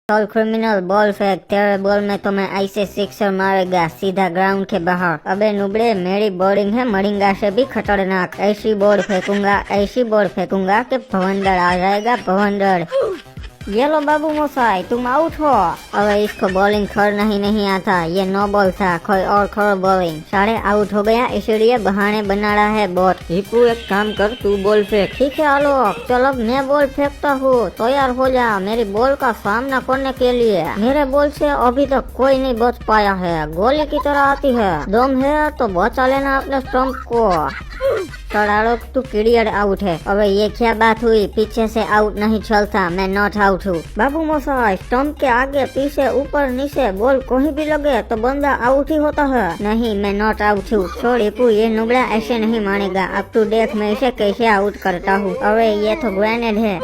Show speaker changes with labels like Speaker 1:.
Speaker 1: चल criminal ball फेंक, तेरे बॉल में तो मैं ऐसे सिक्सर मारेगा सीधा ग्राउंड के बाहर। अबे नुबड़े, मेरी बॉलिंग है मरिंगा से भी खतरनाक। ऐसी बॉल फेंकूंगा कि भवंडर आ जाएगा, भवंडर। ये लो बाबू मोसाई, तुम आउट हो। अबे इसको बॉलिंग करना ही नहीं आता, ये नो बॉल था, कोई और करो बॉलिंग। साढ़े आउट हो गया, इसलिए बहाने बना रहा है बॉट।
Speaker 2: हिप्पू एक काम कर, तू बॉल फेंक।
Speaker 1: ठीक है आलोक, चल अब मैं बॉल फेंकता हूँ, तैयार हो जा मेरी बॉल का सामना करने के लिए। मेरे बॉल से अभी तक कोई नहीं बच पाया है, गोली की तरह आती है। दम है तो बचा लेना अपने स्टंप को। आलोक तू क्लियर आउट है। अबे ये क्या बात हुई, पीछे से आउट नहीं चलता, मैं नॉट आउट हूँ। बाबू मोसाई, स्टंप के आगे पीछे ऊपर नीचे बॉल कहीं भी लगे तो बंदा आउट ही होता है। नहीं, मैं नॉट आउट हूँ। छोड़ हिप्पू, ये नुबड़ा ऐसे नहीं मानेगा। अब तू देख मैं इसे कैसे आउट करता हूँ। अबे ये तो ग्रेनेड है।